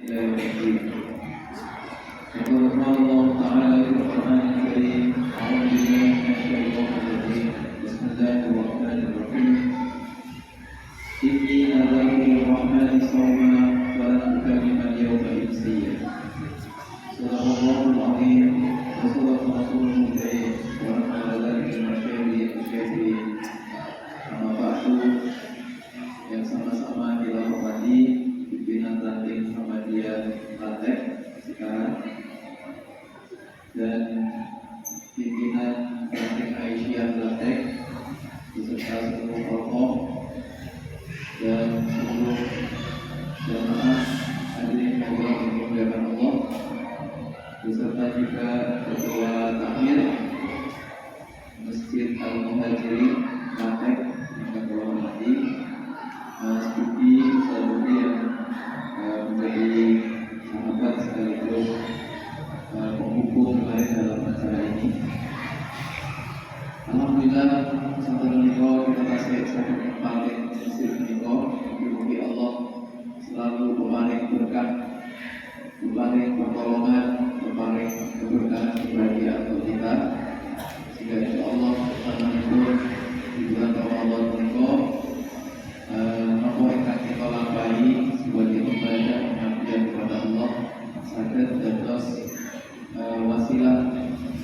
إلى يوم الدين. يقول الله تعالى في القرآن الكريم: أعوذ بالله من الشيطان الرجيم. بسم الله الرحمن الرحيم. إني نذرت للرحمن صوما فلن أكلم اليوم إنسيا. صدق الله العظيم وصدق رسوله الكريم ونفعنا ذلك المشاهد الكافرين. Amma ba'du, yang sama-sama kita hormati pimpinan ranting Muhammadiyah Klaten sekarang dan pimpinan ranting Aisyah Klaten beserta seluruh kelompok dan seluruh jamaah hadirin yang dimuliakan Allah, beserta juga ketua takmir Masjid Al-Muhajirin Klaten yang berhormati Mas Budi Ustadz yang menjadi sahabat sekaligus penghubung kemarin dalam acara ini. Alhamdulillah sampai menikah kita kasih satu paling masjid menikah. Dimuji Allah selalu berpaling berkah, berpaling pertolongan, berpaling keberkahan kebahagiaan untuk kita, sehingga insya Allah menghibur di bulan Ramadan menikah nopo ingkang kita lampahi sebagai ibadah pengabdian kepada Allah saged dados wasilah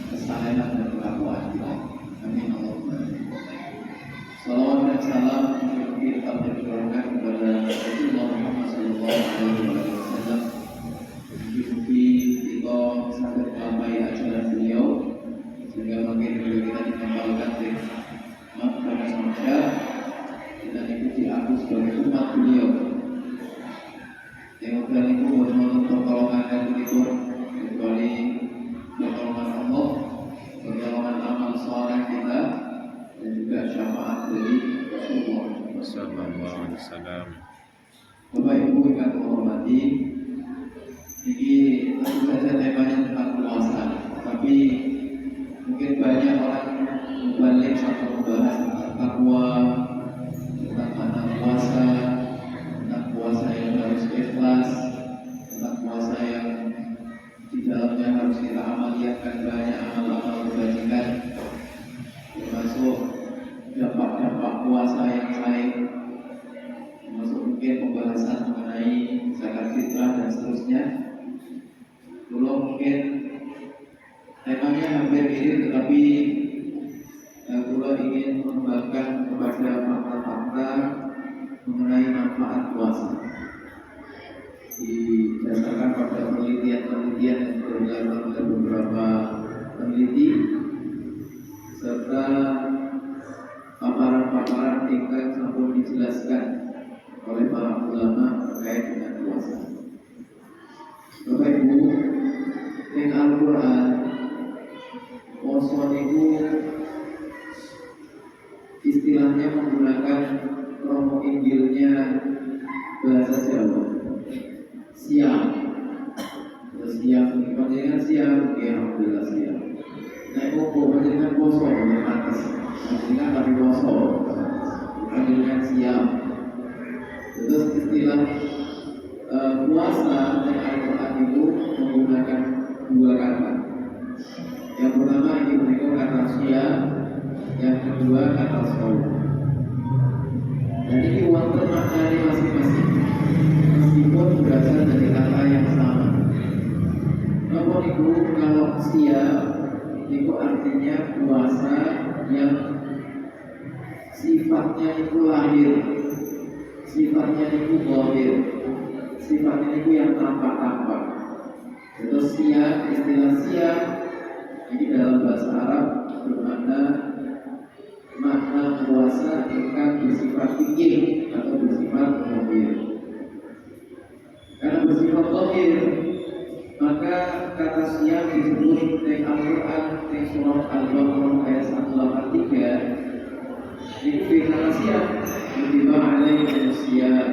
kesalehan dan ketakwaan kita. Amin Allahumma amin. Salawat dan salam kita berkurangkan kepada Rasulullah Muhammad SAW. Mugi-mugi kita saged melampaui ajaran beliau sehingga makin beliau kita ditempelkan di makna manusia dan ikuti aku sebagai umat beliau. Yang bukan itu menuntut pertolongan dan berikut kecuali pertolongan Allah, pertolongan amal soleh kita dan juga syafaat dari Rasulullah Sallallahu Alaihi Wasallam. Bapak Ibu yang terhormati, ini tentu saja temanya tentang puasa, tapi mungkin banyak orang membalik atau membahas tentang takwa, tentang makna puasa, tentang puasa yang harus ikhlas, tentang puasa yang di dalamnya harus kita amaliatkan banyak amal-amal kebajikan, termasuk dampak-dampak puasa yang lain, termasuk mungkin pembahasan mengenai zakat fitrah dan seterusnya. Dulu mungkin temanya hampir mirip, tetapi Gula ingin mengembangkan kepada fakta-fakta mengenai manfaat puasa didasarkan pada penelitian-penelitian yang dilakukan oleh beberapa peneliti serta paparan-paparan yang sampun dijelaskan oleh para ulama terkait dengan puasa. Bapak Ibu, dengan Al-Quran puasa itu istilahnya menggunakan promo Injilnya bahasa Jawa. Siang, siang, panjangan siang, ya alhamdulillah siang. Naik popo, panjangan poso, yang atas, panjangan tapi poso, panjangan siang. Terus istilah puasa yang Al-Quran itu menggunakan dua kata. Yang pertama ini mereka kata siang, yang kedua kata saum. Dan ini wonten maknanya masing-masing, meskipun berasal dari kata yang sama. Namun itu kalau siang itu artinya puasa yang sifatnya itu lahir, sifatnya itu zahir, sifatnya itu yang tampak-tampak. Terus siang, istilah siang ini dalam bahasa Arab bermakna puasa yang bersifat fikih atau bersifat zahir. Karena bersifat zahir, maka kata siang disebut di Al-Quran di surah Al-Baqarah ayat 183. Itu kata siang kutiba alaikum siyam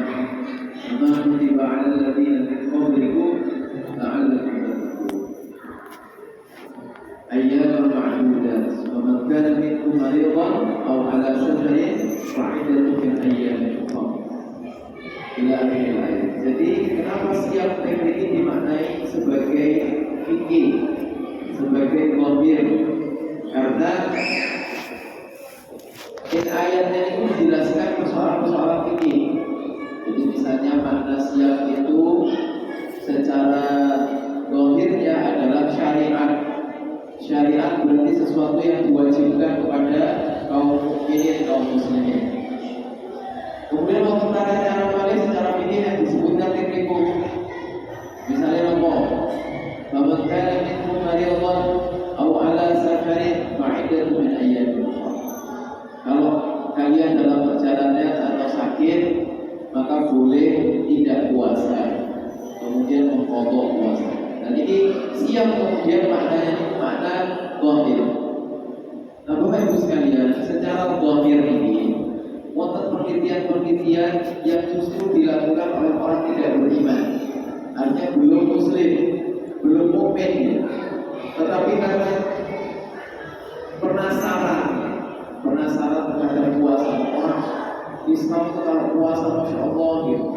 kama kutiba alal ladzina min qablikum la'allakum tattaqun. Ayyaman ma'dudat wa man kana minkum maridan aw ala safarin fa'idatun min ayyamin ukhra. Ila akhir ayat. Jadi kenapa siang fikih ini dimaknai sebagai fikih, sebagai zahir, karena ayatnya itu menjelaskan persoalan-persoalan fikih. Jadi misalnya makna siam itu secara zahirnya adalah syariat. Syariat berarti sesuatu yang diwajibkan kepada kaum mukminin, kaum muslimin. Kemudian waktu cara wali secara fikih yang disebutkan tekniku, misalnya apa? Bapak kana minkum maridan aw ala safarin fa'iddatun min ayyamin. Kalau kalian dalam perjalanan atau sakit, maka boleh tidak puasa, kemudian mengqadha puasa. Dan ini siap kemudian maknanya makna zahir. Nah, Bapak Ibu sekalian, secara zahir ini wonten penelitian-penelitian yang justru dilakukan oleh orang tidak beriman, artinya belum muslim, belum mukmin, tetapi karena penasaran terhadap puasa. Orang Islam itu kalau puasa Masya Allah gitu.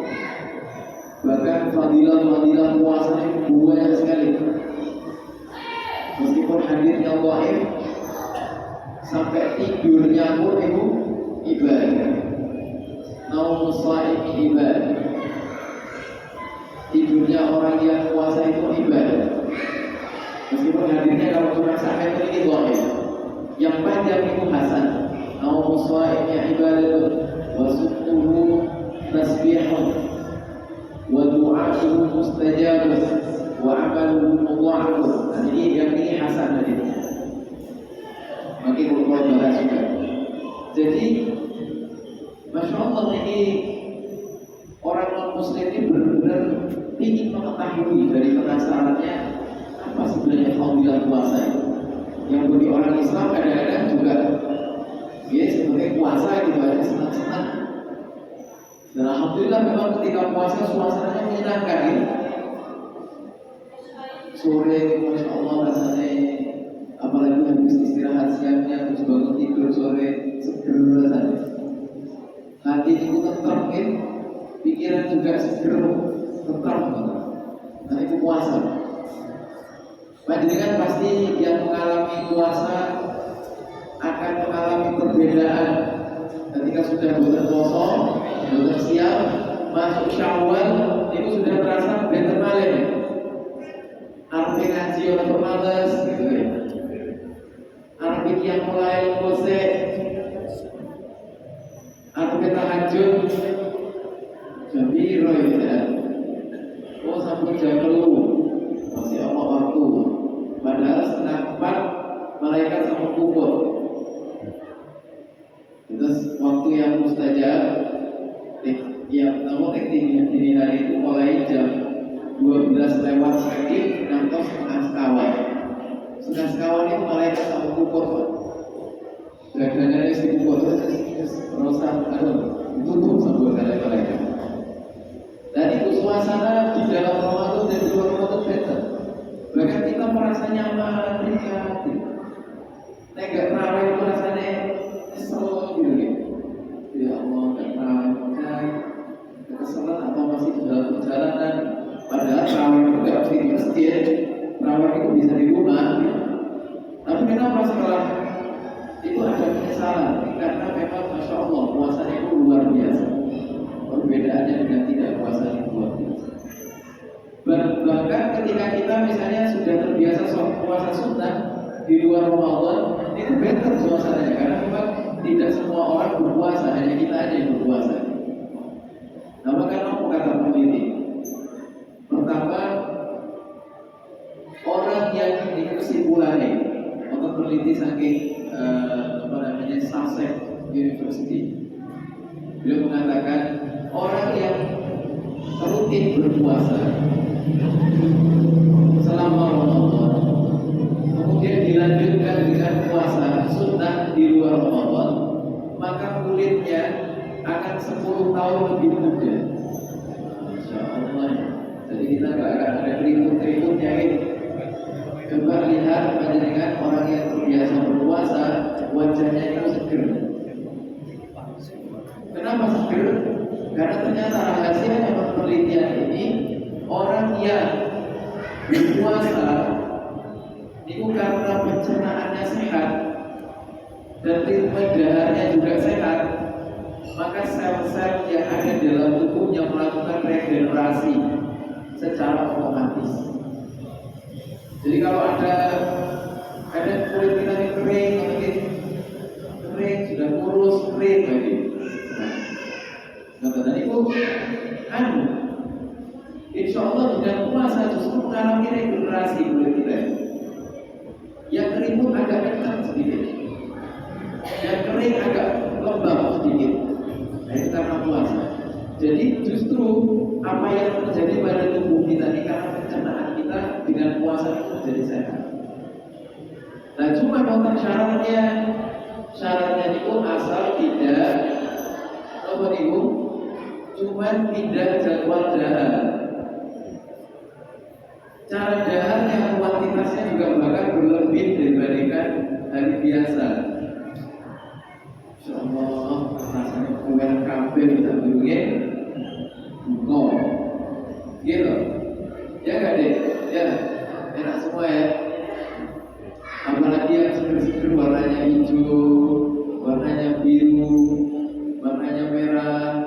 Bahkan fadilah puasa itu banyak sekali. Meskipun hadirnya dhaif, sampai tidurnya pun itu ibadah. Naum shaimi ibadah. Tidurnya orang yang puasa itu ibadah. Meskipun hadirnya kalau cuma sampai itu dhaif. Yang panjang itu hasan. Naum shaimi ibadah wa subuhu tasbihun wa du'a'uhu mustajabun wa amaluhu mudha'afun. Nah, yang ini hasan hadisnya. Makin kalau bahas juga. Jadi Masya Allah, ini orang non-muslim ini benar-benar ingin mengetahui dari penasarannya apa sebenarnya fadilah puasa itu. Yang bagi orang Islam kadang-kadang juga dia sebagai puasa itu ada senang-senang. Dan alhamdulillah memang ketika puasa suasananya menyenangkan ya. Sore Masya Allah rasanya, apalagi habis istirahat siangnya terus bangun tidur sore seger rasanya. Hati itu tenteram ya, pikiran juga seger tenteram. Nah itu puasa. Panjenengan pasti yang mengalami puasa akan mengalami perbedaan ketika sudah bulan puasa, bulan siang, masuk Syawal itu sudah terasa better malem. Arti ngaji orang pemalas gitu ya. Arti yang mulai kose, arti tahajud, jam biru ya. Oh sampai jam 10 masih Allah waktu. Padahal setengah 4 malaikat sama kubur. Terus waktu yang mustajab, yang namun dini hari itu mulai jam 12 lewat sedikit, nanti setengah sekawan. Setengah sekawan itu malaikat sama kubur. Dagangannya di kubur terus tutup sama malaikat. Dan itu suasana di dalam Ramadan dan di luar Ramadan beda. Bahkan kita merasa nyaman, nikmat. Enggak terawih itu rasanya kesel gitu. Ya Allah, enggak terawih, kekesalan atau masih dalam perjalanan. Padahal terawih juga harus di masjid, terawih itu bisa di rumah. Tapi kenapa setelah itu ada penyesalan? Karena memang Masya Allah puasanya itu luar biasa. Perbedaannya dengan tidak puasa itu luar biasa. Bahkan ketika kita misalnya sudah terbiasa puasa sunnah di luar Ramadan, itu better suasananya karena memang tidak semua orang berpuasa, hanya kita aja yang berpuasa. Nah, maka apa kata peneliti? Pertama, orang yang ini kesimpulannya, atau peneliti saking Sussex University, beliau mengatakan orang yang rutin berpuasa selama Ramadan, kemudian dilanjutkan dengan puasa sunnah di luar Ramadan, maka kulitnya akan 10 tahun lebih muda. Insya Allah. Jadi kita nggak akan ada keriput-keriputnya ini. Coba lihat dengan orang yang terbiasa berpuasa, wajahnya itu seger. Kenapa seger? Karena ternyata rahasia penelitian ini orang yang berpuasa itu karena pencernaannya sehat dan ritme daharnya juga sehat, maka sel-sel yang ada dalam tubuhnya melakukan regenerasi secara otomatis. Jadi kalau ada kulit kita yang kering, sudah kurus, kering lagi. Nah, dan itu insya Allah dengan puasa justru mengalami regenerasi kulit kita. Yang kering pun agak kencang sedikit, yang kering agak lembab sedikit. Nah, itu karena puasa. Jadi justru apa yang terjadi pada tubuh kita ini karena pencernaan kita dengan puasa itu menjadi sehat. Nah, cuma kontak syaratnya itu asal tidak apa itu cuma tidak jadwal dahar. Cara daharnya kuantitasnya juga bahkan berlebih dibandingkan hari biasa. Insyaallah rasanya kuat kabeh kita dulunya buka gitu ya gak deh ya, enak semua ya. Apalagi yang seger-seger warnanya hijau, warnanya biru, warnanya merah.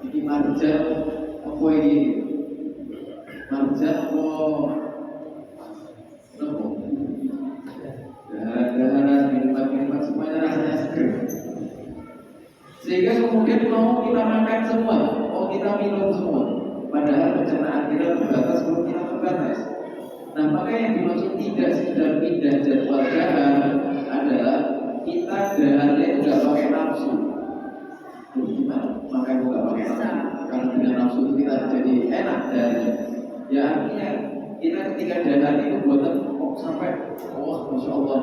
Ini marjan apa ini? Marjan apa? Daharan, minuman semuanya rasanya seger. Sehingga kemudian mau kita makan semua, mau kita minum semua. Padahal pencernaan kita terbatas, perut kita terbatas. Nah, maka yang dimaksud tidak sekedar pindah jadwal dahar adalah kita daharnya tidak pakai nafsu. Gimana? Makanya bukan pakai nafsu. Karena dengan nafsu itu kita jadi enak daharnya. Ya artinya kita ketika dahar itu buatan sampai Masya Allah,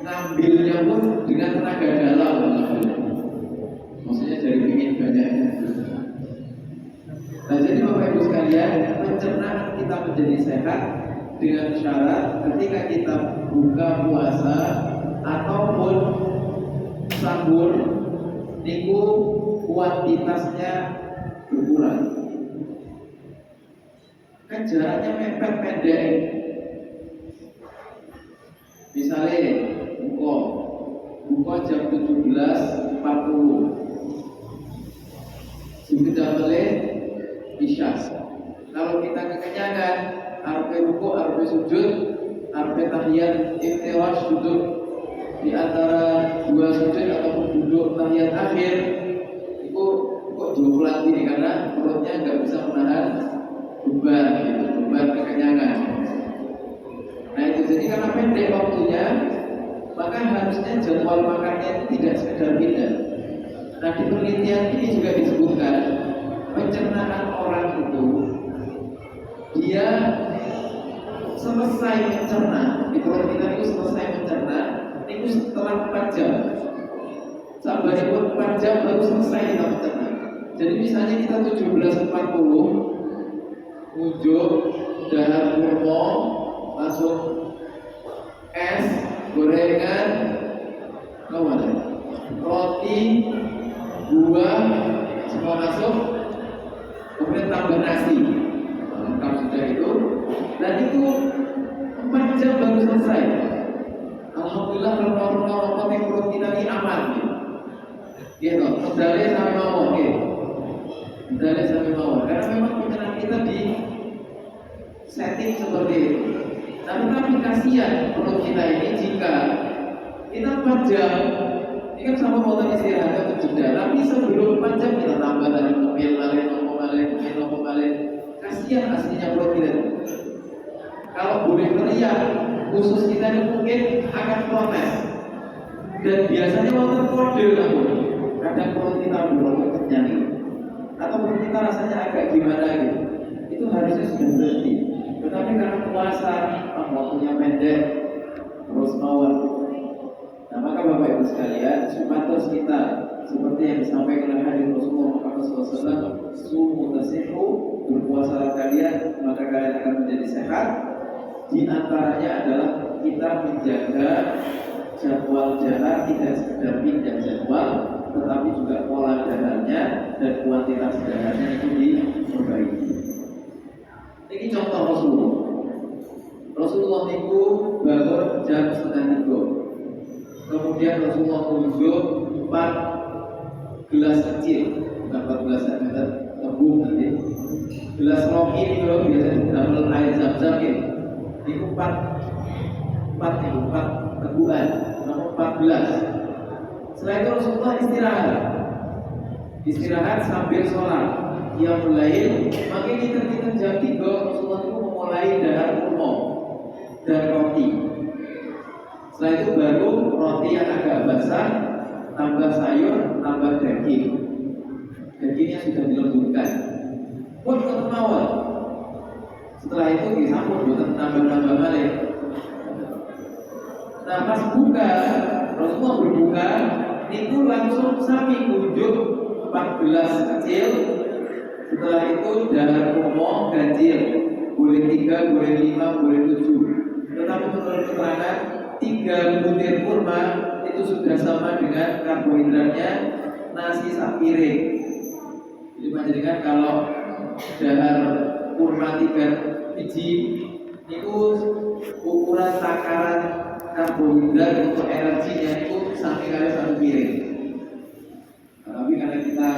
ngambilnya pun dengan tenaga dalam. Maksudnya dari pingin banyaknya. Nah, jadi Bapak Ibu sekalian, pencernaan kita menjadi sehat dengan syarat ketika kita buka puasa ataupun sahur, niku kuantitasnya berkurang. Kan jaraknya mepet pendek. Misalnya buka jam 17.40, sudah jam Isya. Kalau kita kekenyangan, arpe ruku, arpe sujud, arpe tahiyat iftirash duduk di antara dua sujud ataupun duduk tahiyat akhir, itu kok jomblang gini karena perutnya nggak bisa menahan beban kekenyangan. Nah itu jadi karena pendek waktunya, maka harusnya jadwal makannya itu tidak sekedar pindah. Nah di penelitian ini juga disebutkan pencernaan orang itu dia selesai mencerna di perut kita itu selesai mencerna itu setelah 4 jam. Sampai pun 4 jam baru selesai kita mencerna. Jadi misalnya kita 17.40 ujung dahar kurma langsung es gorengan roti buah semua masuk, kemudian tambah nasi, lengkap sudah itu, dan itu 4 jam baru selesai. Alhamdulillah kalau rokok yang perut kita ini aman, gitu. Medali sampai mawar, medali sampai mawar, karena memang pencernaan kita di setting seperti itu. Tapi kasihan perut kita ini jika kita 4 jam. Ini kan sama mau tadi istirahat atau jeda, tapi sebelum 4 jam kita tambah tadi mobil balik. Kasihan aslinya perut kita. Kalau boleh teriak, usus kita ini mungkin akan protes. Dan biasanya mau terkode kamu. Kadang perut kita belum kenyang, atau perut kita rasanya agak gimana gitu. Itu harusnya sudah berhenti. Tetapi karena puasa, waktunya pendek, terus mawar. Nah maka Bapak Ibu sekalian, supados kita seperti yang disampaikan oleh hadis Rasulullah Muhammad SAW, sumu tasihu, berpuasalah kalian maka kalian akan menjadi sehat. Di antaranya adalah kita menjaga jadwal dahar, tidak sekedar pindah jadwal, tetapi juga pola daharnya dan kuantitas daharnya itu diperbaiki. bangun jam 2:30. Kemudian Rasulullah unjuk 4 gelas kecil, bukan 4 gelas meter tembung nanti. Gelas roki itu loh, biasa ditambah air zam-zam gitu. Itu 4 teguhan, nomor 14. Setelah itu Rasulullah istirahat sambil sholat. Ia mulai, makin kita jam 3 Rasulullah itu memulai dahar kurma dan roti. Setelah itu baru roti yang agak basah, tambah sayur, tambah daging. Dagingnya sudah dilembutkan. Pun ketemu. Setelah itu disambut bukan tambah-tambah balik. Nah pas buka, Rasulullah berbuka, itu langsung sami unjuk 4 gelas kecil. Setelah itu dahar kurma ganjil, boleh 3, boleh 5, boleh 7. Tetapi menurut keterangan 3 butir kurma itu sudah sama dengan karbohidratnya nasi sak piring. Jadi menjadikan kalau dahar kurma 3 biji itu ukuran takaran karbohidrat untuk energinya itu sampai kali 1 piring. Tapi karena kita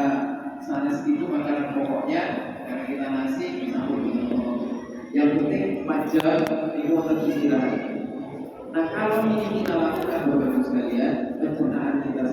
sanes itu makanan pokoknya, karena kita nasi dicampur dengan telur. Yang penting 4 jam itu akan istirahat. Nah kalau ini kita lakukan Bapak Ibu sekalian, pencernaan kita